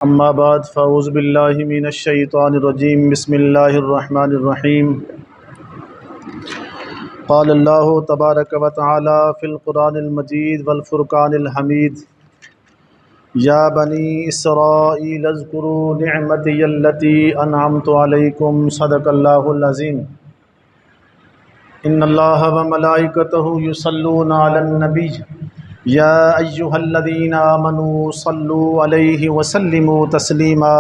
اما بعد فاعوذ باللہ من الشیطان الرجیم بسم اللہ الرحمن الرحیم قال اللہ تبارک و تعالی فی القرآن المجید والفرقان الحمید یا بنی اسرائیل اذکروا نعمتی التی انعمت علیکم صدق اللہ العظیم ان اللہ و ملائکتہ یصلون علی النبی یا ایہا الذین آمنوا صلوا علیہ وسلموا تسلیما۔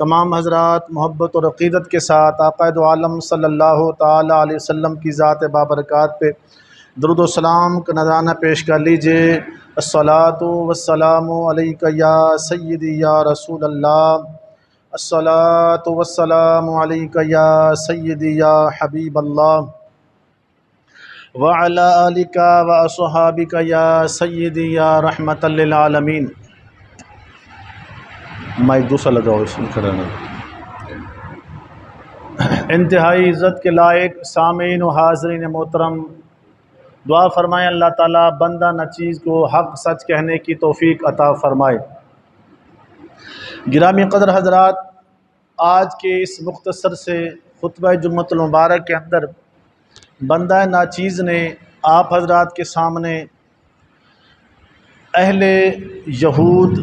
تمام حضرات محبت اور عقیدت کے ساتھ آقا دو عالم صلی اللہ تعالی علیہ وسلم کی ذات بابرکات پہ درود و سلام کا نذرانہ پیش کر لیجئے۔ الصلاۃ والسلام علیک یا سیدی یا رسول اللہ، الصلاۃ والسلام علیک یا سیدی یا حبیب اللہ، وعلی آلک واصحابک یا سیدی یا رحمت للعالمین۔ مائک دوسرا لگاؤ اس میں کھڑا نہیں۔ انتہائی عزت کے لائق سامعین و حاضرین محترم، دعا فرمائیں اللہ تعالیٰ بندہ ناچیز کو حق سچ کہنے کی توفیق عطا فرمائے۔ گرامی قدر حضرات، آج کے اس مختصر سے خطبہ جمعۃ المبارک کے اندر بندہ ناچیز نے آپ حضرات کے سامنے اہل یہود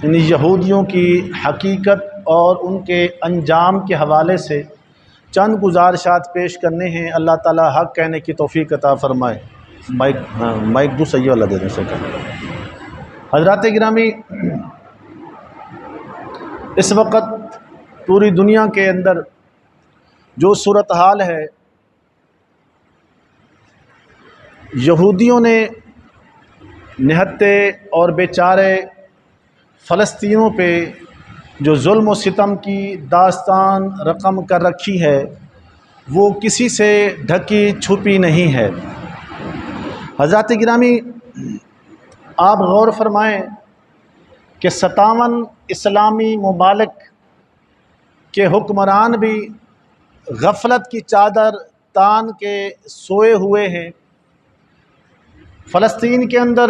یعنی یہودیوں کی حقیقت اور ان کے انجام کے حوالے سے چند گزارشات پیش کرنے ہیں۔ اللہ تعالیٰ حق کہنے کی توفیق عطا فرمائے۔ مائک دو صحیح والا دے دیں سکتا۔ حضرات گرامی، اس وقت پوری دنیا کے اندر جو صورتحال ہے، یہودیوں نے نہتے اور بیچارے فلسطینیوں پہ جو ظلم و ستم کی داستان رقم کر رکھی ہے، وہ کسی سے ڈھکی چھپی نہیں ہے۔ حضرات گرامی، آپ غور فرمائیں کہ 57 اسلامی ممالک کے حکمران بھی غفلت کی چادر تان کے سوئے ہوئے ہیں۔ فلسطین کے اندر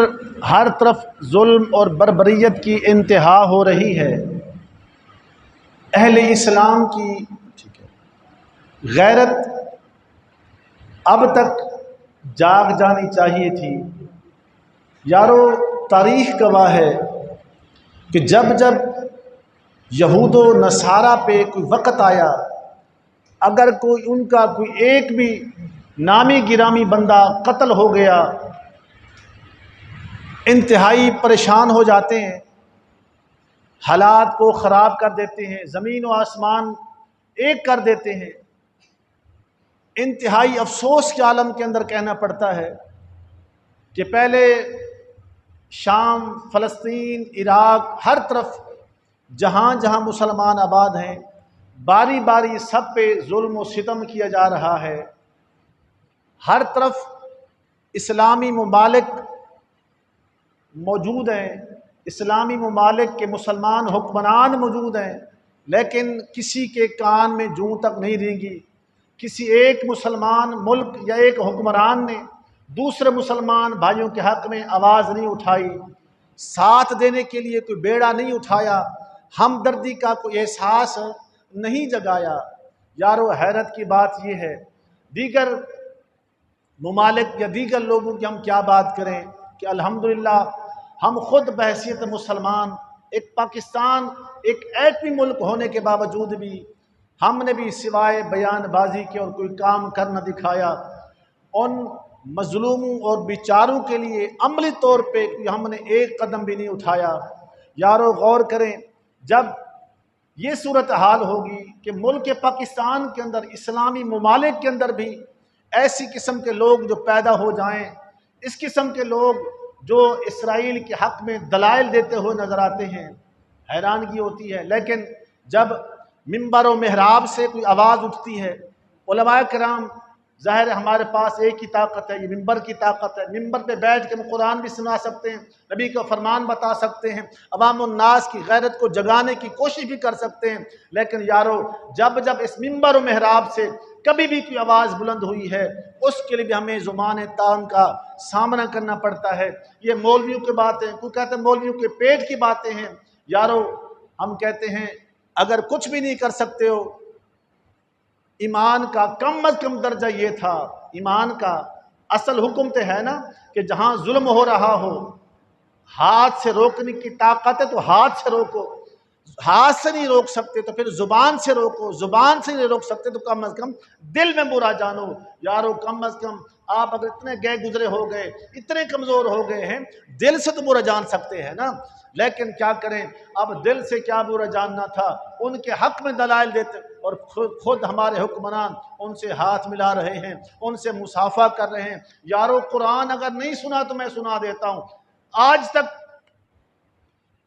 ہر طرف ظلم اور بربریت کی انتہا ہو رہی ہے۔ اہل اسلام کی غیرت اب تک جاگ جانی چاہیے تھی۔ یارو، تاریخ گواہ ہے کہ جب جب یہود و نصارہ پہ کوئی وقت آیا، اگر کوئی ان کا کوئی ایک بھی نامی گرامی بندہ قتل ہو گیا، انتہائی پریشان ہو جاتے ہیں، حالات کو خراب کر دیتے ہیں، زمین و آسمان ایک کر دیتے ہیں۔ انتہائی افسوس کے عالم کے اندر کہنا پڑتا ہے کہ پہلے شام، فلسطین، عراق، ہر طرف جہاں جہاں مسلمان آباد ہیں، باری باری سب پہ ظلم و ستم کیا جا رہا ہے۔ ہر طرف اسلامی ممالک موجود ہیں، اسلامی ممالک کے مسلمان حکمران موجود ہیں، لیکن کسی کے کان میں جوں تک نہیں رینگی۔ کسی ایک مسلمان ملک یا ایک حکمران نے دوسرے مسلمان بھائیوں کے حق میں آواز نہیں اٹھائی، ساتھ دینے کے لیے کوئی بیڑا نہیں اٹھایا، ہمدردی کا کوئی احساس نہیں جگایا۔ یارو، حیرت کی بات یہ ہے، دیگر ممالک یا دیگر لوگوں کی ہم کیا بات کریں کہ الحمدللہ ہم خود بحیثیت مسلمان، ایک پاکستان ایک ایٹمی ملک ہونے کے باوجود بھی ہم نے بھی سوائے بیان بازی کے اور کوئی کام کر نہ دکھایا۔ ان مظلوموں اور بیچاروں کے لیے عملی طور پہ ہم نے ایک قدم بھی نہیں اٹھایا۔ یارو، غور کریں، جب یہ صورتحال ہوگی کہ ملک پاکستان کے اندر، اسلامی ممالک کے اندر بھی ایسی قسم کے لوگ جو پیدا ہو جائیں، اس قسم کے لوگ جو اسرائیل کے حق میں دلائل دیتے ہوئے نظر آتے ہیں، حیرانگی ہوتی ہے۔ لیکن جب منبر و محراب سے کوئی آواز اٹھتی ہے، علماء کرام، ظاہر ہے ہمارے پاس ایک ہی طاقت ہے، یہ منبر کی طاقت ہے۔ منبر پہ بیٹھ کے ہم قرآن بھی سنا سکتے ہیں، نبی کا فرمان بتا سکتے ہیں، عوام الناس کی غیرت کو جگانے کی کوشش بھی کر سکتے ہیں، لیکن یارو، جب جب اس منبر و محراب سے کبھی بھی کوئی آواز بلند ہوئی ہے، اس کے لیے بھی ہمیں زبان تان کا سامنا کرنا پڑتا ہے۔ یہ مولویوں کی باتیں، کوئی کہتے ہیں مولویوں کے پیٹ کی باتیں ہیں۔ یارو، ہم کہتے ہیں اگر کچھ بھی نہیں کر سکتے ہو، ایمان کا کم از کم درجہ یہ تھا، ایمان کا اصل حکم تو ہے نا کہ جہاں ظلم ہو رہا ہو، ہاتھ سے روکنے کی طاقت ہے تو ہاتھ سے روکو، ہاتھ سے نہیں روک سکتے تو پھر زبان سے روکو، زبان سے نہیں روک سکتے تو کم از کم دل میں برا جانو۔ یارو کم از کم آپ اگر اتنے گئے گزرے ہو گئے، اتنے کمزور ہو گئے ہیں، دل سے تو برا جان سکتے ہیں نا، لیکن کیا کریں، اب دل سے کیا برا جاننا تھا، ان کے حق میں دلائل دیتے اور خود ہمارے حکمران ان سے ہاتھ ملا رہے ہیں، ان سے مصافحہ کر رہے ہیں۔ یارو قرآن اگر نہیں سنا تو میں سنا دیتا ہوں، آج تک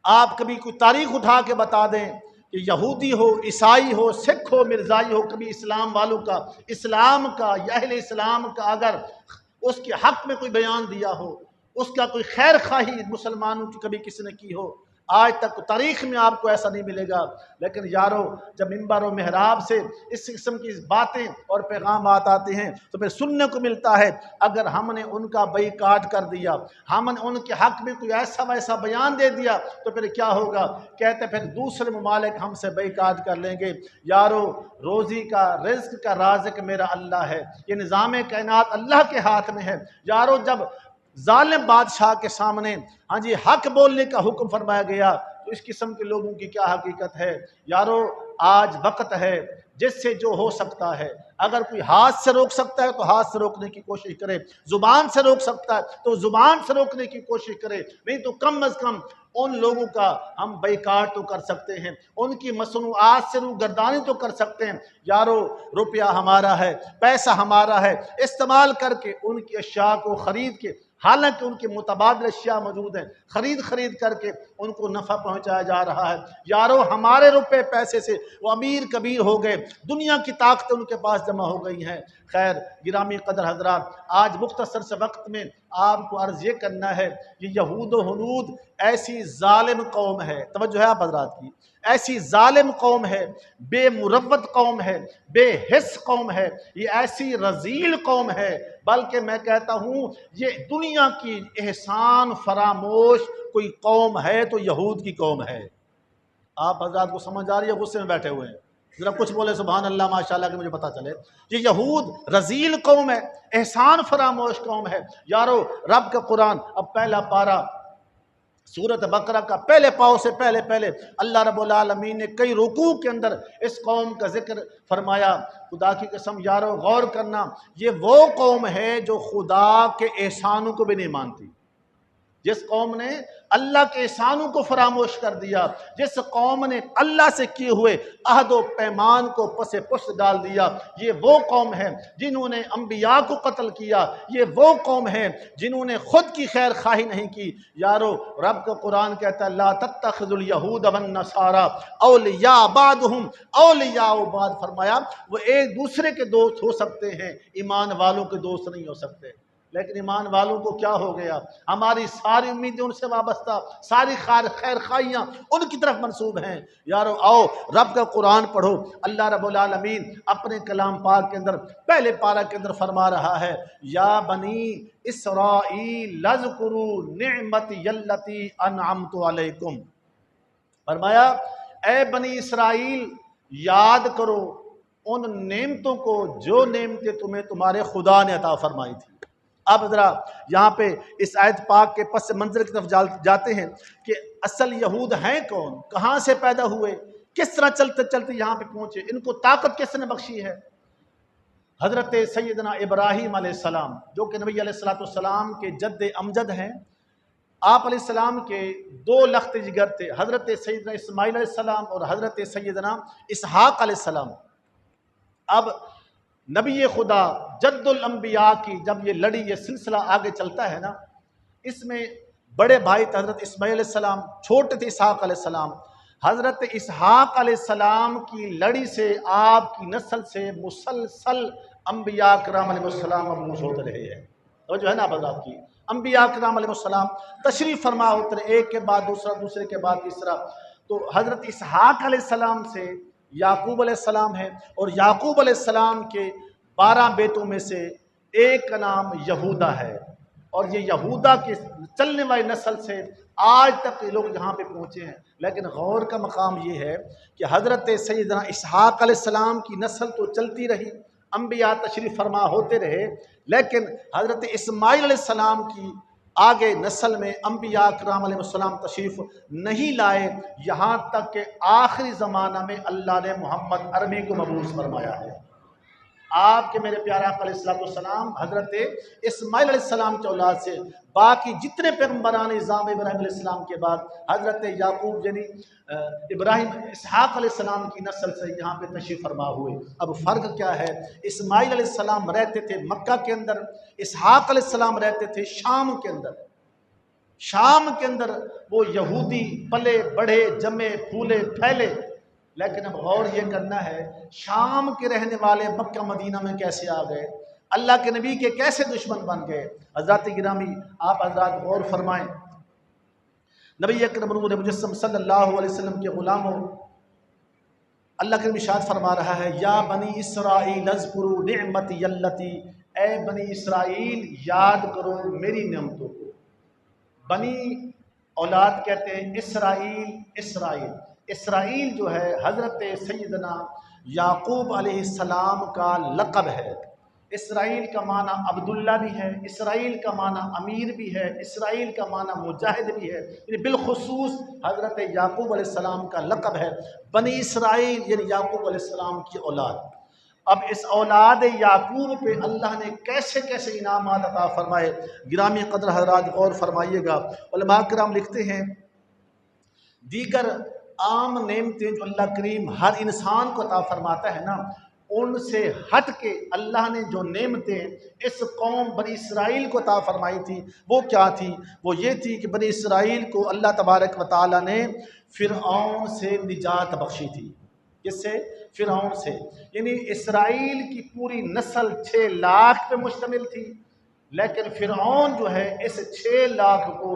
آپ کبھی کوئی تاریخ اٹھا کے بتا دیں کہ یہودی ہو، عیسائی ہو، سکھ ہو، مرزائی ہو، کبھی اسلام والوں کا، اسلام کا یا اہل اسلام کا اگر اس کے حق میں کوئی بیان دیا ہو، اس کا کوئی خیر خواہی مسلمانوں کی کبھی کسی نے کی ہو، آج تک تاریخ میں آپ کو ایسا نہیں ملے گا۔ لیکن یارو جب منبر و محراب سے اس قسم کی باتیں اور پیغامات آتے ہیں تو پھر سننے کو ملتا ہے اگر ہم نے ان کا بائیکاٹ کر دیا، ہم نے ان کے حق میں کوئی ایسا ویسا بیان دے دیا تو پھر کیا ہوگا، کہتے پھر دوسرے ممالک ہم سے بائیکاٹ کر لیں گے۔ یارو روزی کا، رزق کا رازق میرا اللہ ہے، یہ نظام کائنات اللہ کے ہاتھ میں ہے۔ یارو جب ظالم بادشاہ کے سامنے حق بولنے کا حکم فرمایا گیا تو اس قسم کے لوگوں کی کیا حقیقت ہے۔ یارو آج وقت ہے جس سے جو ہو سکتا ہے، اگر کوئی ہاتھ سے روک سکتا ہے تو ہاتھ سے روکنے کی کوشش کرے، زبان سے روک سکتا ہے تو زبان سے روکنے کی کوشش کرے، نہیں تو کم از کم ان لوگوں کا ہم بائیکاٹ تو کر سکتے ہیں، ان کی مصنوعات سے روگردانی تو کر سکتے ہیں۔ یارو روپیہ ہمارا ہے، پیسہ ہمارا ہے، استعمال کر کے ان کی اشیاء کو خرید کے، حالانکہ ان کے متبادل اشیاء موجود ہیں، خرید کر کے ان کو نفع پہنچایا جا رہا ہے۔ یارو ہمارے روپے پیسے سے وہ امیر کبیر ہو گئے، دنیا کی طاقتیں ان کے پاس جمع ہو گئی ہیں۔ خیر گرامی قدر حضرات، آج مختصر سے وقت میں آپ کو عرض یہ کرنا ہے کہ یہود و ہنود ایسی ظالم قوم ہے، توجہ ہے آپ حضرات کی، ایسی ظالم قوم ہے، بے مروت قوم ہے، بے حس قوم ہے، یہ ایسی رذیل قوم ہے، بلکہ میں کہتا ہوں یہ دنیا کی احسان فراموش کوئی قوم ہے تو یہود کی قوم ہے۔ آپ حضرات کو سمجھ آ رہی ہے؟ غصے میں بیٹھے ہوئے ہیں، ذرا کچھ بولے سبحان اللہ ماشاءاللہ کہ مجھے پتا چلے۔ یہ یہود رذیل قوم ہے، احسان فراموش قوم ہے۔ یارو رب کا قرآن اب پہلا پارہ سورۃ بقرہ کا پہلے پاؤں سے پہلے اللہ رب العالمین نے کئی رکوع کے اندر اس قوم کا ذکر فرمایا۔ خدا کی قسم یارو غور کرنا، یہ وہ قوم ہے جو خدا کے احسانوں کو بھی نہیں مانتی، جس قوم نے اللہ کے احسانوں کو فراموش کر دیا، جس قوم نے اللہ سے کیے ہوئے عہد و پیمان کو پس پشت ڈال دیا، یہ وہ قوم ہے جنہوں نے انبیاء کو قتل کیا، یہ وہ قوم ہے جنہوں نے خود کی خیر خواہی نہیں کی۔ یارو رب کا قرآن کہتا ہے لا تتخذوا اليہود والنصارى اولیاء بعضهم اولیاء بعض، فرمایا وہ ایک دوسرے کے دوست ہو سکتے ہیں، ایمان والوں کے دوست نہیں ہو سکتے۔ لیکن ایمان والوں کو کیا ہو گیا، ہماری ساری امیدیں ان سے وابستہ، ساری خیر خواہیاں ان کی طرف منسوب ہیں۔ یارو آؤ رب کا قرآن پڑھو، اللہ رب العالمین اپنے کلام پاک کے اندر پہلے پارہ کے اندر فرما رہا ہے یا بنی اسرائیل اذکروا نعمتی التی انعمت علیکم، فرمایا اے بنی اسرائیل یاد کرو ان نعمتوں کو جو نعمتیں تمہیں تمہارے خدا نے عطا فرمائی تھی۔ اب ذرا یہاں پہ اس آیت پاک کے پس منظر کی طرف جاتے ہیں کہ اصل یہود ہیں کون، کہاں سے پیدا ہوئے، کس طرح چلتے چلتے یہاں پہ پہنچے، ان کو طاقت کس نے بخشی ہے۔ حضرت سیدنا ابراہیم علیہ السلام جو کہ نبی علیہ السلام کے جد امجد ہیں، آپ علیہ السلام کے دو لخت جگر تھے، حضرت سیدنا اسماعیل علیہ السلام اور حضرت سیدنا اسحاق علیہ السلام۔ اب نبی خدا جد الانبیاء کی جب یہ لڑی، یہ سلسلہ آگے چلتا ہے نا، اس میں بڑے بھائی تھے حضرت اسماعیل علیہ السلام، چھوٹے تھے اسحاق علیہ السلام۔ حضرت اسحاق علیہ السلام کی لڑی سے آپ کی نسل سے مسلسل انبیاء کرام علیہ السلام مبعوث ہوتے رہے ہیں، تو جو ہے نا حضرات کی انبیاء کرام علیہ السلام تشریف فرما ہوتے رہے، ایک کے بعد دوسرا، دوسرے کے بعد تیسرا۔ تو حضرت اسحاق علیہ السلام سے یعقوب علیہ السلام ہے، اور یعقوب علیہ السلام کے 12 بیٹوں میں سے ایک کا نام یہودا ہے۔ اور یہ یہودا کے چلنے والی نسل سے آج تک یہ لوگ یہاں پہ پہنچے ہیں۔ لیکن غور کا مقام یہ ہے کہ حضرت سیدنا اسحاق علیہ السلام کی نسل تو چلتی رہی، انبیاء تشریف فرما ہوتے رہے، لیکن حضرت اسماعیل علیہ السلام کی آگے نسل میں انبیاء کرام علیہ السلام تشریف نہیں لائے، یہاں تک کہ آخری زمانہ میں اللہ نے محمد عربی کو مبعوث فرمایا ہے۔ آپ کے میرے پیارے آقا علیہ السلام حضرت اسماعیل علیہ السلام کے اولاد سے، باقی جتنے پیغمبران نظام ابراہیم علیہ السلام کے بعد حضرت یعقوب یعنی ابراہیم اسحاق علیہ السلام کی نسل سے یہاں پہ تشریف فرما ہوئے۔ اب فرق کیا ہے؟ اسماعیل علیہ السلام رہتے تھے مکہ کے اندر، اسحاق علیہ السلام رہتے تھے شام کے اندر۔ شام کے اندر وہ یہودی پلے بڑھے جمے پھولے پھیلے، لیکن اب غور یہ کرنا ہے شام کے رہنے والے مکہ مدینہ میں کیسے آ گئے، اللہ کے نبی کے کیسے دشمن بن گئے۔ حضرات گرامی آپ حضرات غور فرمائیں، نبی اکرم نور مجسم صلی اللہ علیہ وسلم کے غلاموں، اللہ کے نبی ارشاد فرما رہا ہے یا بنی اسرائیل اذکروا نعمتی التی، اے بنی اسرائیل یاد کرو میری نعمتوں کو۔ بنی اولاد کہتے ہیں اسرائیل اسرائیل جو ہے حضرت سیدنا یعقوب علیہ السلام کا لقب ہے۔ اسرائیل کا معنی عبداللہ بھی ہے، اسرائیل کا معنی امیر بھی ہے، اسرائیل کا معنی مجاہد بھی ہے، یعنی بالخصوص حضرت یعقوب علیہ السلام کا لقب ہے بنی اسرائیل، یعنی یعقوب علیہ السلام کی اولاد۔ اب اس اولاد یعقوب پہ اللہ نے کیسے کیسے انعامات عطا فرمائے، گرامی قدر حضرات غور فرمائیے گا۔ علماء کرام لکھتے ہیں دیگر عام نعمتیں جو اللہ کریم ہر انسان کو عطا فرماتا ہے نا، ان سے ہٹ کے اللہ نے جو نعمتیں اس قوم بنی اسرائیل کو عطا فرمائی تھی وہ کیا تھی؟ وہ یہ تھی کہ بنی اسرائیل کو اللہ تبارک و تعالیٰ نے فرعون سے نجات بخشی تھی۔ کس سے؟ فرعون سے، یعنی اسرائیل کی پوری نسل 6 لاکھ پہ مشتمل تھی، لیکن فرعون جو ہے اس 6 لاکھ کو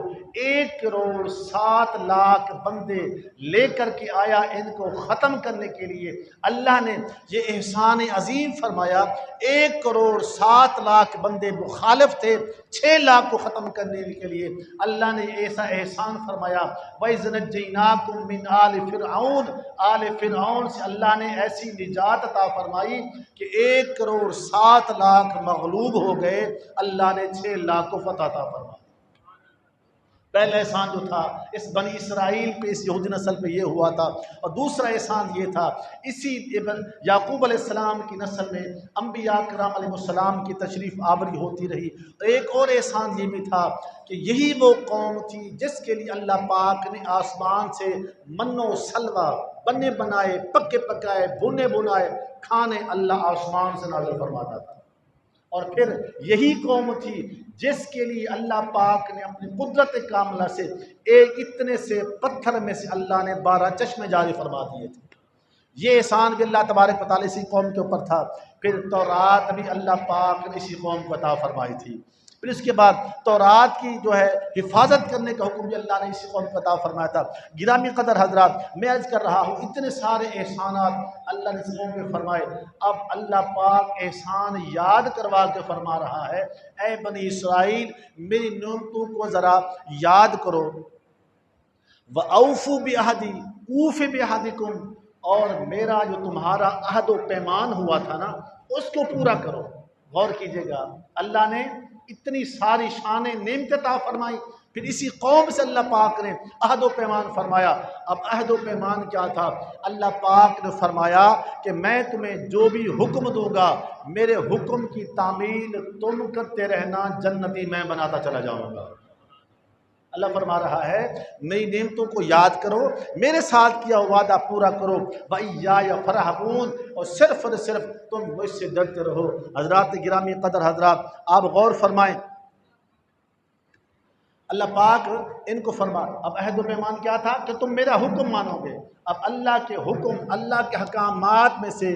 1,07,00,000 بندے لے کر کے آیا ان کو ختم کرنے کے لیے۔ اللہ نے یہ احسان عظیم فرمایا، 1,07,00,000 بندے مخالف تھے 6 لاکھ کو ختم کرنے کے لیے، اللہ نے ایسا احسان فرمایا وَإِذْ نَجَّيْنَاكُم مِّنْ آلِ فِرْعَوْنَ، آل فرعون سے اللہ نے ایسی نجات عطا فرمائی کہ 1,07,00,000 مغلوب ہو گئے، اللہ نے 6 لاکھ کو فتح عطا فرمایا۔ پہلا احسان جو تھا اس بنی اسرائیل پہ، اس یہودی نسل پہ یہ ہوا تھا، اور دوسرا احسان یہ تھا اسی یعقوب علیہ السلام کی نسل میں انبیاء کرام علیہ السلام کی تشریف آوری ہوتی رہی۔ ایک اور احسان یہ بھی تھا کہ یہی وہ قوم تھی جس کے لیے اللہ پاک نے آسمان سے من و سلوہ بنے بنائے، پکے پکائے، بنے بنائے کھانے اللہ آسمان سے نازل فرماتا تھا، اور پھر یہی قوم تھی جس کے لیے اللہ پاک نے اپنی قدرت کاملہ سے ایک اتنے سے پتھر میں سے اللہ نے 12 چشمے جاری فرما دیے تھے۔ یہ احسان بھی اللہ تبارک و تعالیٰ اسی قوم کے اوپر تھا۔ پھر تورات بھی اللہ پاک نے اسی قوم کو عطا فرمائی تھی۔ پھر اس کے بعد تورات کی جو ہے حفاظت کرنے کا حکم بھی اللہ نے اسی قوم کو عطا فرمایا تھا۔ گرامی قدر حضرات میں عرض کر رہا ہوں اتنے سارے احسانات اللہ نے اس قوم پہ فرمائے، اب اللہ پاک احسان یاد کروا کے فرما رہا ہے اے بنی اسرائیل میری نعمتوں کو ذرا یاد کرو، وَأَوْفُوا بِعَهْدِي أُوفِ بِعَهْدِكُمْ، اور میرا جو تمہارا عہد و پیمان ہوا تھا نا اس کو پورا کرو۔ غور کیجئے گا اللہ نے اتنی ساری شان نعمت عطا فرمائی، پھر اسی قوم سے اللہ پاک نے عہد و پیمان فرمایا۔ اب عہد و پیمان کیا تھا؟ اللہ پاک نے فرمایا کہ میں تمہیں جو بھی حکم دوں گا میرے حکم کی تعمیل تم کرتے رہنا، جنتی میں بناتا چلا جاؤں گا۔ اللہ فرما رہا ہے میری نعمتوں کو یاد کرو، میرے ساتھ کیا وعدہ پورا کرو، وَإِيَّايَ فَارْهَبُونَ، اور صرف تم مجھ سے ڈرتے رہو۔ حضرات گرامی قدر حضرات آپ غور فرمائیں، اللہ پاک ان کو فرما، اب عہد و پیمان کیا تھا کہ تم میرا حکم مانو گے۔ اب اللہ کے حکم، اللہ کے حکامات میں سے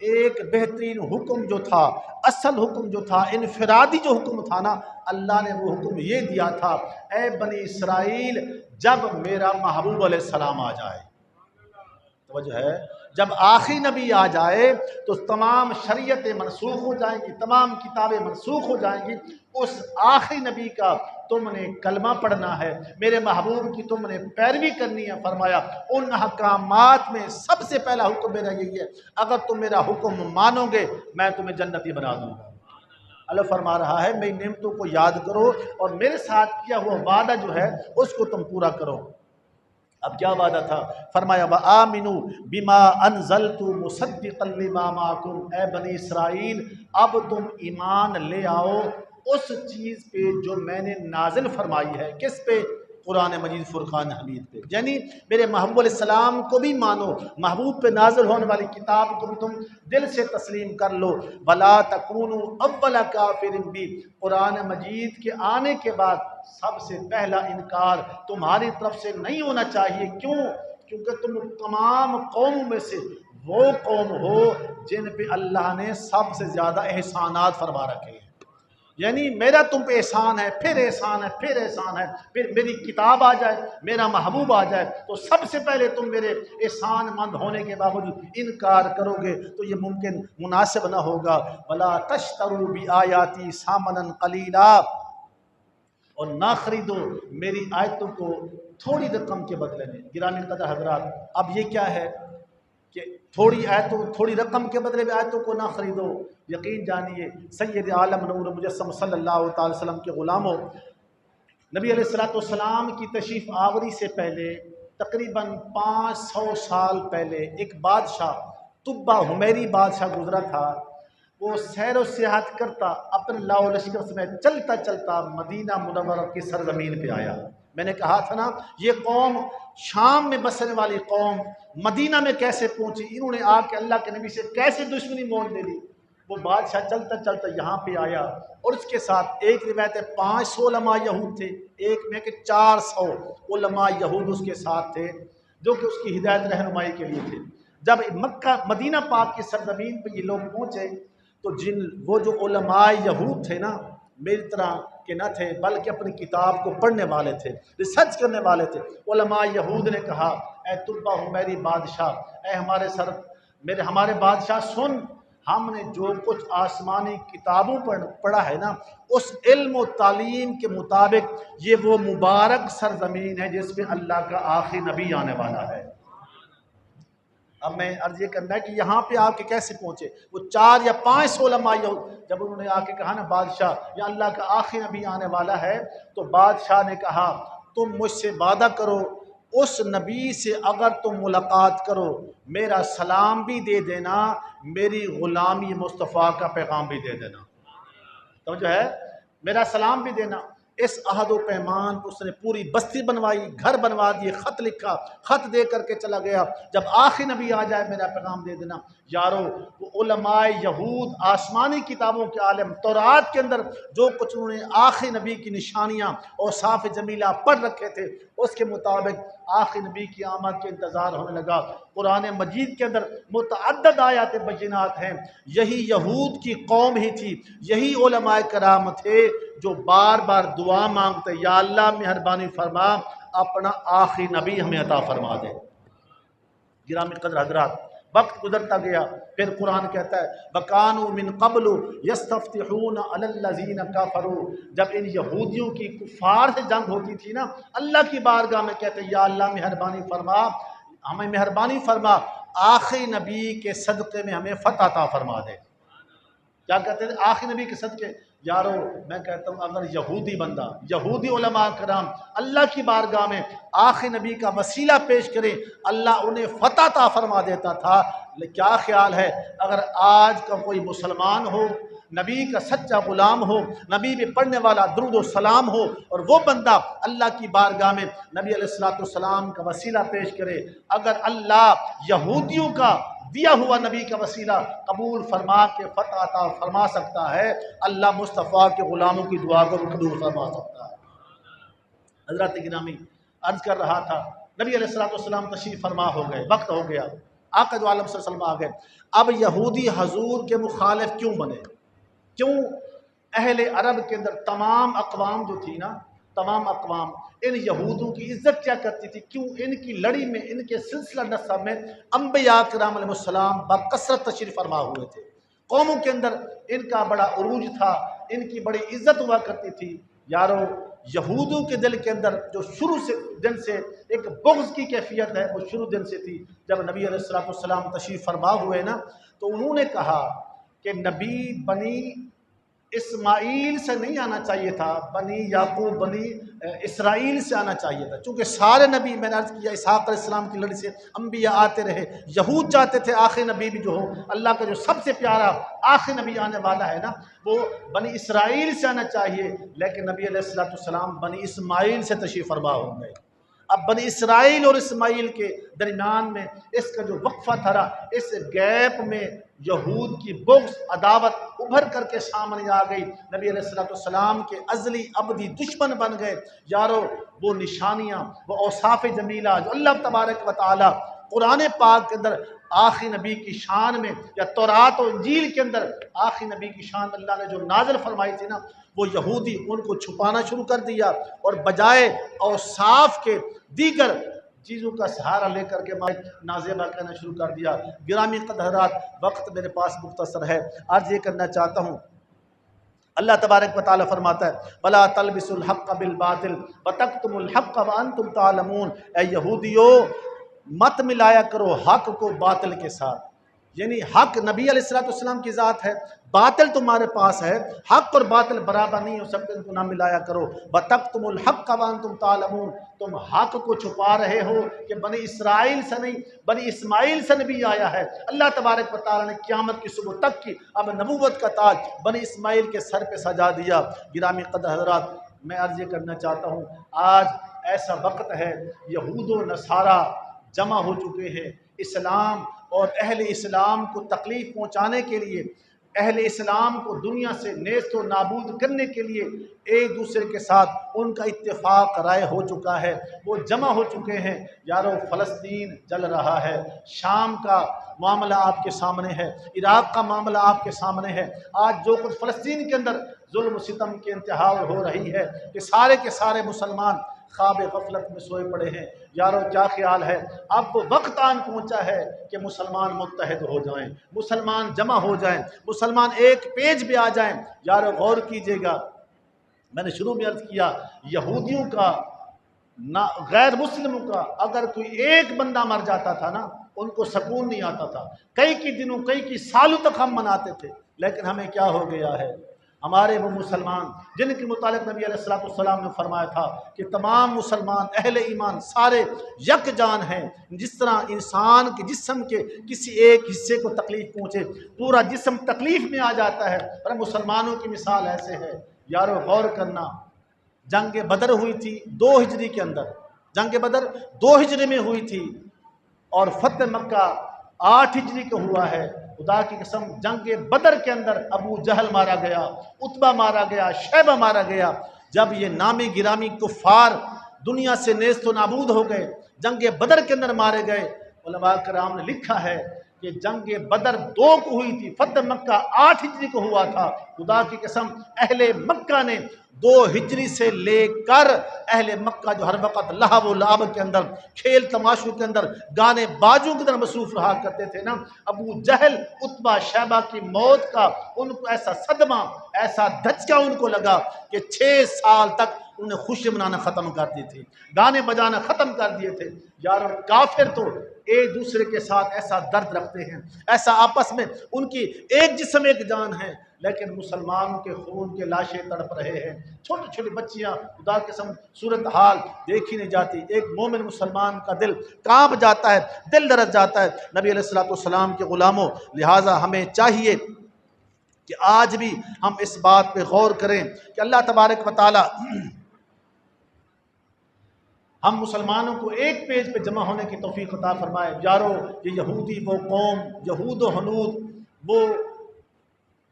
ایک بہترین حکم جو تھا، اصل حکم جو تھا، انفرادی جو حکم تھا نا، اللہ نے وہ حکم یہ دیا تھا اے بنی اسرائیل جب میرا محبوب علیہ السلام آ جائے، توجہ ہے، جب آخری نبی آ جائے تو تمام شریعتیں منسوخ ہو جائیں گی، تمام کتابیں منسوخ ہو جائیں گی۔ اس آخری نبی کا تم نے کلمہ پڑھنا ہے، میرے محبوب کی تم نے پیروی کرنی ہے۔ فرمایا ان احکامات میں سب سے پہلا حکم میرا یہی ہے، اگر تم میرا حکم مانو گے میں تمہیں جنتی بنا دوں گا۔ اللہ فرما رہا ہے میری نعمتوں کو یاد کرو اور میرے ساتھ کیا ہوا وعدہ جو ہے اس کو تم پورا کرو۔ اب کیا وعدہ تھا؟ فرمایا وَآمِنُوا بِمَا أَنزَلْتُ مُصَدِّقًا لِمَا مَعَكُمْ، اے بنی اسرائیل اب تم ایمان لے آؤ اس چیز پہ جو میں نے نازل فرمائی ہے۔ کس پہ؟ قرآن مجید فرقان حمید پہ، یعنی میرے محبوب علیہ السلام کو بھی مانو، محبوب پہ نازل ہونے والی کتاب کو بھی تم دل سے تسلیم کر لو۔ وَلَا تَكُونُوا أَوَّلَ كَافِرٍ بِهِ، قرآن مجید کے آنے کے بعد سب سے پہلا انکار تمہاری طرف سے نہیں ہونا چاہیے۔ کیوں؟ کیونکہ تم تمام قوموں میں سے وہ قوم ہو جن پہ اللہ نے سب سے زیادہ احسانات فرما رکھے ہیں، یعنی میرا تم پہ احسان ہے، پھر احسان ہے، پھر احسان ہے، پھر میری کتاب آ جائے، میرا محبوب آ جائے تو سب سے پہلے تم میرے احسان مند ہونے کے باوجود انکار کرو گے تو یہ ممکن مناسب نہ ہوگا۔ وَلَا تَشْتَرُوا بِآيَاتِي ثَمَنًا قَلِيلًا، اور نہ خریدو میری آیتوں کو تھوڑی رقم کے بدلے میں۔ گرامی قدر حضرات، اب یہ کیا ہے کہ تھوڑی آیتوں، تھوڑی رقم کے بدلے میں آیتوں کو نہ خریدو۔ یقین جانیے سید عالم نور مجسم صلی اللہ تعالی وسلم کے غلاموں، نبی علیہ السلام کی تشریف آوری سے پہلے تقریباً 500 سال پہلے ایک بادشاہ طبہ حمیری بادشاہ گزرا تھا۔ وہ سیر و سیاحت کرتا اپنے لاؤ و لشکر سمیت چلتا چلتا مدینہ منورہ کی سرزمین پہ آیا۔ میں نے کہا تھا نا یہ قوم شام میں بسنے والی قوم مدینہ میں کیسے پہنچی، انہوں نے آ کے اللہ کے نبی سے کیسے دشمنی مول لے لی۔ وہ بادشاہ چلتا چلتا یہاں پہ آیا اور اس کے ساتھ ایک روایت ہے 500 علماء یہود تھے، ایک میں کہ 400 علماء یہود اس کے ساتھ تھے جو کہ اس کی ہدایت رہنمائی کے لیے تھے۔ جب مکہ مدینہ پاک کی سرزمین پہ یہ لوگ پہنچے تو وہ جو علماء یہود تھے نا میری طرح کے نہ تھے، بلکہ اپنی کتاب کو پڑھنے والے تھے، ریسرچ کرنے والے تھے۔ علماء یہود نے کہا اے طبہ حمیری بادشاہ، اے ہمارے بادشاہ سن، ہم نے جو کچھ آسمانی کتابوں پر پڑھا ہے نا اس علم و تعلیم کے مطابق یہ وہ مبارک سرزمین ہے جس پہ اللہ کا آخری نبی آنے والا ہے۔ اب میں عرض یہ کرنا ہے کہ یہاں پہ آپ کے کیسے پہنچے؟ وہ 4 یا 5 علماء جب انہوں نے آ کے کہا نا بادشاہ یا اللہ کا آخری نبی آنے والا ہے تو بادشاہ نے کہا تم مجھ سے وعدہ کرو اس نبی سے اگر تم ملاقات کرو میرا سلام بھی دے دینا، میری غلامی مصطفیٰ کا پیغام بھی دے دینا۔ تو جو ہے میرا سلام بھی دینا۔ اس عہد و پیمان کو اس نے پوری بستی بنوائی، گھر بنوا دیے، خط لکھا، خط دے کر کے چلا گیا جب آخری نبی آ جائے میرا پیغام دے دینا۔ یارو وہ علماء یہود آسمانی کتابوں کے عالم تورات کے اندر جو کچھ انہوں نے آخری نبی کی نشانیاں اور صاف جمیلہ پڑھ رکھے تھے اس کے مطابق آخری نبی کی آمد کے انتظار ہونے لگا۔ قرآن مجید کے اندر متعدد آیات بینات ہیں۔ یہی یہود کی قوم ہی تھی، یہی علماء کرام تھے جو بار بار دعا مانگتے یا اللہ مہربانی فرما اپنا آخری نبی ہمیں عطا فرما دے۔ گرامی قدر حضرات، وقت گزرتا گیا، پھر قرآن کہتا ہے وَكَانُوا مِن قَبْلُ يَسْتَفْتِحُونَ عَلَى الَّذِينَ كَفَرُوا، جب ان یہودیوں کی کفار سے جنگ ہوتی تھی نا اللہ کی بارگاہ میں کہتے یا اللہ مہربانی فرما، ہمیں مہربانی فرما آخری نبی کے صدقے میں ہمیں فتح عطا فرما دے۔ کیا کہتے ہیں آخری نبی کے صدقے؟ یارو میں کہتا ہوں اگر یہودی بندہ، یہودی علماء کرام اللہ کی بارگاہ میں آخری نبی کا وسیلہ پیش کرے اللہ انہیں فتح عطا فرما دیتا تھا۔ کیا خیال ہے اگر آج کا کوئی مسلمان ہو، نبی کا سچا غلام ہو، نبی پہ پڑھنے والا درود و سلام ہو اور وہ بندہ اللہ کی بارگاہ میں نبی علیہ السلام کا وسیلہ پیش کرے، اگر اللہ یہودیوں کا دیا ہوا نبی کا وسیلہ قبول فرما کے فتح عطا فرما سکتا ہے، اللہ مصطفیٰ کے غلاموں کی دعا کو قبول فرما سکتا ہے۔ حضرت گرامی عرض کر رہا تھا نبی علیہ السلام تشریف فرما ہو گئے، وقت ہو گیا، آقا دو عالم صلی اللہ علیہ وسلم آ گئے۔ اب یہودی حضور کے مخالف کیوں بنے؟ کیوں؟ اہل عرب کے اندر تمام اقوام جو تھی نا تمام اقوام ان یہودوں کی عزت کیا کرتی تھی؟ کیوں؟ ان کی لڑی میں، ان کے سلسلہ نسب میں انبیاء کرام علیہ السلام بکثرت تشریف فرما ہوئے تھے، قوموں کے اندر ان کا بڑا عروج تھا، ان کی بڑی عزت ہوا کرتی تھی۔ یارو یہودوں کے دل کے اندر جو شروع سے دن سے ایک بغض کی کیفیت ہے، وہ شروع دن سے تھی۔ جب نبی علیہ السلام تشریف فرما ہوئے نا، تو انہوں نے کہا کہ نبی بنی اسماعیل سے نہیں آنا چاہیے تھا، بنی یعقوب بنی اسرائیل سے آنا چاہیے تھا، چونکہ سارے نبی، میں نے عرض کیا، اسحاق علیہ السلام کی لڑی سے انبیاء آتے رہے۔ یہود چاہتے تھے آخری نبی بھی جو ہو، اللہ کا جو سب سے پیارا آخری نبی آنے والا ہے نا، وہ بنی اسرائیل سے آنا چاہیے، لیکن نبی علیہ السلام بنی اسماعیل سے تشریف فرما ہو گئے۔ اب بنی اسرائیل اور اسماعیل کے درمیان میں اس کا جو وقفہ تھا، اس گیپ میں یہود کی بغض، عداوت ابھر کر کے سامنے آ گئی، نبی علیہ السلام کے ازلی ابدی دشمن بن گئے۔ یارو وہ نشانیاں، وہ اوصاف جمیلہ جو اللہ تبارک و تعالی قرآن پاک کے اندر آخری نبی کی شان میں، یا تورات و انجیل کے اندر آخری نبی کی شان میں اللہ نے جو نازل فرمائی تھی نا، وہ یہودی ان کو چھپانا شروع کر دیا، اور بجائے اوصاف کے دیگر چیزوں کا سہارا لے کر کے نازیبہ کہنا شروع کر دیا۔ گرامی قدر حضرات، وقت میرے پاس مختصر ہے، آج یہ کرنا چاہتا ہوں، اللہ تبارک و تعالیٰ فرماتا ہے وَلَا تَلْبِسُوا الْحَقَّ بِالْبَاطِلِ وَتَكْتُمُوا الْحَقَّ وَأَنْتُمْ تَعْلَمُونَ۔ اے یہودیو، مت ملایا کرو حق کو باطل کے ساتھ، یعنی حق نبی علیہ السلام کی ذات ہے، باطل تمہارے پاس ہے، حق اور باطل برابر نہیں ہو سکتے، ان کو نہ ملایا کرو۔ وَتَكْتُمُوا الْحَقَّ وَأَنْتُمْ تَعْلَمُونَ، تم حق کو چھپا رہے ہو کہ بنی اسرائیل سے نہیں، بنی اسماعیل سے نبی آیا ہے۔ اللہ تبارک و تعالیٰ نے قیامت کی صبح تک کی اب نبوت کا تاج بنی اسماعیل کے سر پہ سجا دیا۔ گرامی قدر حضرات، میں عرض یہ کرنا چاہتا ہوں، آج ایسا وقت ہے، یہود و نصارہ جمع ہو چکے ہیں، اسلام اور اہل اسلام کو تکلیف پہنچانے کے لیے، اہل اسلام کو دنیا سے نیست و نابود کرنے کے لیے ایک دوسرے کے ساتھ ان کا اتفاق رائے ہو چکا ہے، وہ جمع ہو چکے ہیں۔ یارو فلسطین جل رہا ہے، شام کا معاملہ آپ کے سامنے ہے، عراق کا معاملہ آپ کے سامنے ہے، آج جو کچھ فلسطین کے اندر ظلم و ستم کی انتہا ہو رہی ہے کہ سارے کے سارے مسلمان خواب غفلت میں سوئے پڑے ہیں۔ یارو کیا خیال ہے، اب وہ وقت آن پہنچا ہے کہ مسلمان متحد ہو جائیں، مسلمان جمع ہو جائیں، مسلمان ایک پیج پہ آ جائیں۔ یارو غور کیجئے گا، میں نے شروع میں عرض کیا، یہودیوں کا، غیر مسلموں کا اگر کوئی ایک بندہ مر جاتا تھا نا، ان کو سکون نہیں آتا تھا، کئی کی دنوں، کئی کی سالوں تک ہم مناتے تھے، لیکن ہمیں کیا ہو گیا ہے، ہمارے وہ مسلمان جن کے متعلق نبی علیہ السلام نے فرمایا تھا کہ تمام مسلمان اہل ایمان سارے یک جان ہیں، جس طرح انسان کے جسم کے کسی ایک حصے کو تکلیف پہنچے پورا جسم تکلیف میں آ جاتا ہے، اور مسلمانوں کی مثال ایسے ہے۔ یارو غور کرنا، جنگ بدر ہوئی تھی 2 ہجری کے اندر، جنگ بدر 2 ہجری میں ہوئی تھی، اور فتح مکہ 8 ہجری کو ہوا ہے۔ خدا کی قسم، جنگ بدر کے اندر ابو جہل مارا گیا، عتبہ مارا گیا، شیبہ مارا گیا۔ جب یہ نامی گرامی کفار دنیا سے نیست و نابود ہو گئے، جنگ بدر کے اندر مارے گئے، علماء کرام نے لکھا ہے کہ جنگ بدر 2 کو ہوئی تھی، فتح مکہ 8 ہجری کو ہوا تھا۔ خدا کی قسم، اہل مکہ نے 2 ہجری سے لے کر اہل مکہ جو ہر وقت لہو و لعب کے اندر، کھیل تماشوں کے اندر، گانے باجوں کے اندر مصروف رہا کرتے تھے نا، ابو جہل، عتبہ، شیبہ کی موت کا ان کو ایسا صدمہ، ایسا دھچکا ان کو لگا کہ 6 سال تک انہیں خوشی منانا ختم کر دی تھی، گانے بجانا ختم کر دیے تھے۔ یار کافر تو ایک دوسرے کے ساتھ ایسا درد رکھتے ہیں، ایسا آپس میں ان کی ایک جسم ایک جان ہے، لیکن مسلمانوں کے خون کے لاشیں تڑپ رہے ہیں، چھوٹی چھوٹی بچیاں، خدا کی قسم صورتحال دیکھی نہیں جاتی، ایک مومن مسلمان کا دل کانپ جاتا ہے، دل درد جاتا ہے۔ نبی علیہ السلام کے غلاموں، لہٰذا ہمیں چاہیے کہ آج بھی ہم اس بات پہ غور کریں کہ اللہ تبارک و تعالی ہم مسلمانوں کو ایک پیج پہ جمع ہونے کی توفیق عطا فرمائے۔ یارو یہ یہودی وہ قوم، یہود و ہنود، وہ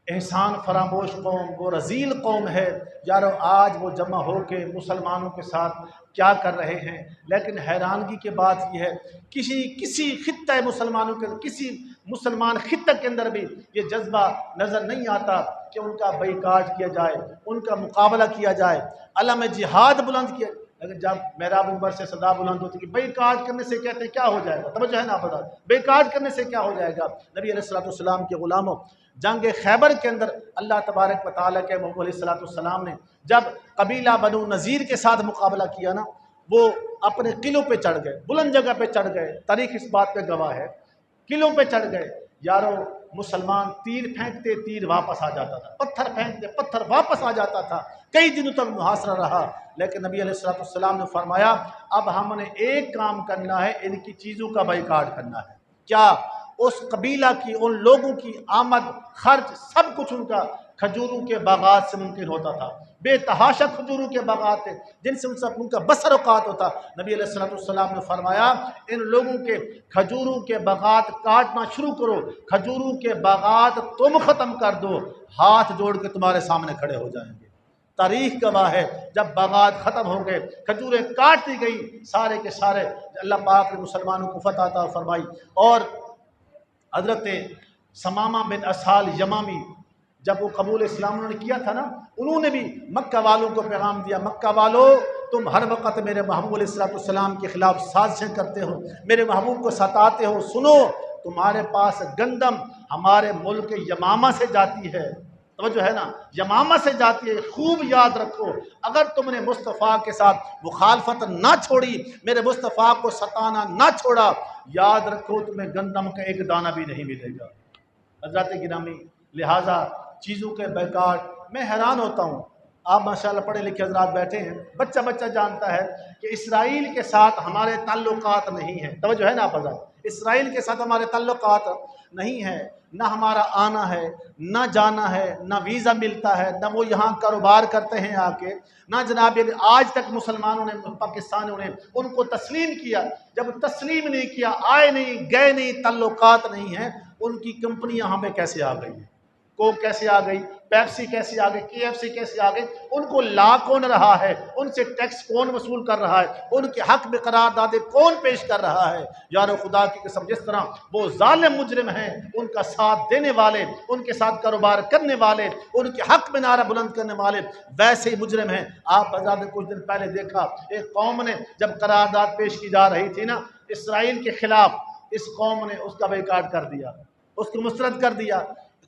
احسان فراموش قوم، وہ رذیل قوم ہے۔ یارو آج وہ جمع ہو کے مسلمانوں کے ساتھ کیا کر رہے ہیں، لیکن حیرانگی کی بات یہ ہے کسی خطہ مسلمانوں کے، کسی مسلمان خطہ کے اندر بھی یہ جذبہ نظر نہیں آتا کہ ان کا بائیکاٹ کیا جائے، ان کا مقابلہ کیا جائے، علم جہاد بلند کیا۔ لیکن جب محراب منبر سے صدا بلند ہوتی کہ بائیکاٹ کرنے سے کہتے ہیں کیا ہو جائے گا، توجہ ہے نا پتہ، بائیکاٹ کرنے سے کیا ہو جائے گا۔ نبی علیہ السلام کے غلاموں، جنگ خیبر کے اندر اللہ تبارک و تعالیٰ کے محبوب علیہ السلام نے جب قبیلہ بنو نذیر کے ساتھ مقابلہ کیا نا، وہ اپنے قلعوں پہ چڑھ گئے، بلند جگہ پہ چڑھ گئے، تاریخ اس بات پہ گواہ ہے، قلعوں پہ چڑھ گئے۔ یارو مسلمان تیر پھینکتے تیر واپس آ جاتا تھا، پتھر پھینکتے پتھر واپس آ جاتا تھا، کئی دنوں تک محاصرہ رہا۔ لیکن نبی علیہ السلام نے فرمایا اب ہم نے ایک کام کرنا ہے، ان کی چیزوں کا بائیکاٹ کرنا ہے۔ کیا؟ اس قبیلہ کی، ان لوگوں کی آمد خرچ سب کچھ ان کا کھجوروں کے باغات سے ممکن ہوتا تھا، بے تحاشا کھجوروں کے باغات تھے جن سے ان کا بسر اوقات ہوتا۔ نبی علیہ السلام نے فرمایا ان لوگوں کے کھجوروں کے باغات کاٹنا شروع کرو، کھجوروں کے باغات تم ختم کر دو، ہاتھ جوڑ کے تمہارے سامنے کھڑے ہو جائیں گے۔ تاریخ گواہ ہے جب باغات ختم ہو گئے، کھجوریں کاٹ دی گئی، سارے کے سارے اللہ پاک نے مسلمانوں کو فتح عطا فرمائی۔ اور حضرت ثمامہ بن اسال یمامی جب وہ قبول اسلام انہوں نے کیا تھا نا، انہوں نے بھی مکہ والوں کو پیغام دیا، مکہ والو تم ہر وقت میرے محبوب علیہ السلام کے خلاف سازشیں کرتے ہو، میرے محبوب کو ستاتے ہو، سنو تمہارے پاس گندم ہمارے ملک یمامہ سے جاتی ہے، توجہ ہے نا، یمامہ سے جاتی ہے، خوب یاد رکھو اگر تم نے مصطفیٰ کے ساتھ مخالفت نہ چھوڑی، میرے مصطفیٰ کو ستانا نہ چھوڑا، یاد رکھو تمہیں گندم کا ایک دانہ بھی نہیں ملے گا۔ حضرات گرامی، لہٰذا چیزوں کے بائیکاٹ، میں حیران ہوتا ہوں، آپ ماشاءاللہ پڑھے لکھے حضرات بیٹھے ہیں، بچہ بچہ جانتا ہے کہ اسرائیل کے ساتھ ہمارے تعلقات نہیں ہیں، توجہ ہے نا آپ حضرات، اسرائیل کے ساتھ ہمارے تعلقات نہیں ہیں، نہ ہمارا آنا ہے، نہ جانا ہے، نہ ویزا ملتا ہے، نہ وہ یہاں کاروبار کرتے ہیں آ کے، نہ جناب آج تک مسلمانوں نے، پاکستانیوں نے ان کو تسلیم کیا۔ جب تسلیم نہیں کیا، آئے نہیں، گئے نہیں، تعلقات نہیں ہیں، ان کی کمپنیاں ہم پہ کیسے آ گئی ہیں؟ کوک کیسے آ گئی، پیپسی کیسے آ گئی، KFC کیسے آ گئی؟ ان کو لا کون رہا ہے، ان سے ٹیکس کون وصول کر رہا ہے، ان کے حق میں قراردادیں کون پیش کر رہا ہے؟ یارو خدا کی قسم، جس طرح وہ ظالم مجرم ہیں، ان کا ساتھ دینے والے، ان کے ساتھ کاروبار کرنے والے، ان کے حق میں نعرہ بلند کرنے والے ویسے ہی مجرم ہیں۔ آپ حضرات نے کچھ دن پہلے دیکھا ایک قوم نے جب قرارداد پیش کی جا رہی تھی نا اسرائیل کے خلاف، اس قوم نے اس کا بائیکاٹ کر دیا، اس کو مسترد کر دیا۔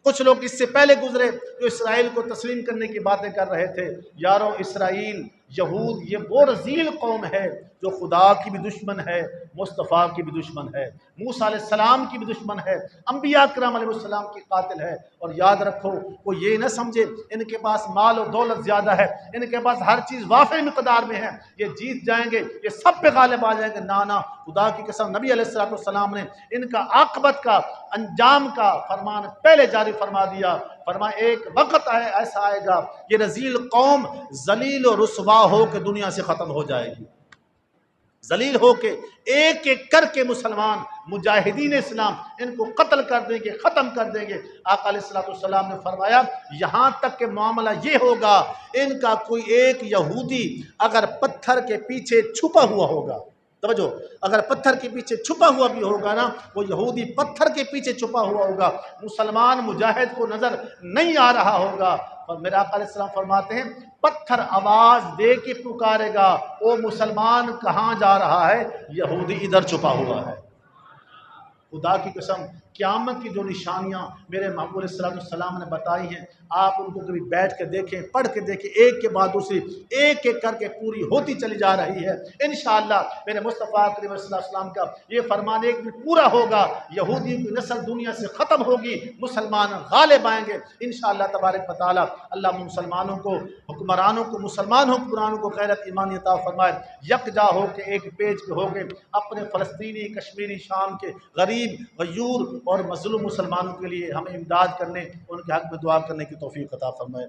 کچھ لوگ اس سے پہلے گزرے جو اسرائیل کو تسلیم کرنے کی باتیں کر رہے تھے۔ یارو اسرائیل، یہود، یہ وہ رذیل قوم ہے جو خدا کی بھی دشمن ہے، مصطفیٰ کی بھی دشمن ہے، موسیٰ علیہ السلام کی بھی دشمن ہے، انبیاء کرام علیہ السلام کی قاتل ہے۔ اور یاد رکھو وہ یہ نہ سمجھے ان کے پاس مال و دولت زیادہ ہے، ان کے پاس ہر چیز وافر مقدار میں ہے، یہ جیت جائیں گے، یہ سب پہ غالب آ جائیں گے۔ نانا، خدا کی قسم، نبی علیہ السلام نے ان کا عاقبت کا، انجام کا فرمان پہلے جاری فرما دیا۔ فرمایا ایک وقت ایسا آئے گا یہ رذیل قوم ذلیل و رسوا ہو کے دنیا سے ختم ہو جائے گی، ذلیل ہو کے ایک ایک کر کے مسلمان مجاہدین اسلام ان کو قتل کر دیں گے، ختم کر دیں گے۔ آقا علیہ السلام نے فرمایا یہاں تک کہ معاملہ یہ ہوگا ان کا کوئی ایک یہودی اگر پتھر کے پیچھے چھپا ہوا ہوگا، توجہ، اگر پتھر کے پیچھے چھپا ہوا بھی ہوگا نا، وہ یہودی پتھر کے پیچھے چھپا ہوا ہوگا، مسلمان مجاہد کو نظر نہیں آ رہا ہوگا، اور میرے آقا علیہ السلام فرماتے ہیں پتھر آواز دے کے پکارے گا او مسلمان کہاں جا رہا ہے؟ یہودی ادھر چھپا ہوا ہے۔ خدا کی قسم، قیامت کی جو نشانیاں میرے محبوب علیہ السلام نے بتائی ہیں، آپ ان کو کبھی بیٹھ کے دیکھیں، پڑھ کے دیکھیں، ایک کے بعد دوسری ایک ایک کر کے پوری ہوتی چلی جا رہی ہے۔ انشاءاللہ میرے مصطفیٰ کریم صلی اللہ علیہ وسلم کا یہ فرمان ایک دن پورا ہوگا، یہودی کی نسل دنیا سے ختم ہوگی، مسلمان غالب آئیں گے انشاءاللہ تبارک و تعالی۔ اللہ مسلمانوں کو، حکمرانوں کو، مسلمان حکمرانوں کو غیرت ایمانی عطا فرمائے، یکجا ہو کے ایک پیج پہ ہو کے اپنے فلسطینی، کشمیری، شام کے غریب، غیور اور مظلوم مسلمانوں کے لیے ہمیں امداد کرنے، ان کے حق میں دعا کرنے کی توفیق عطا فرمائے۔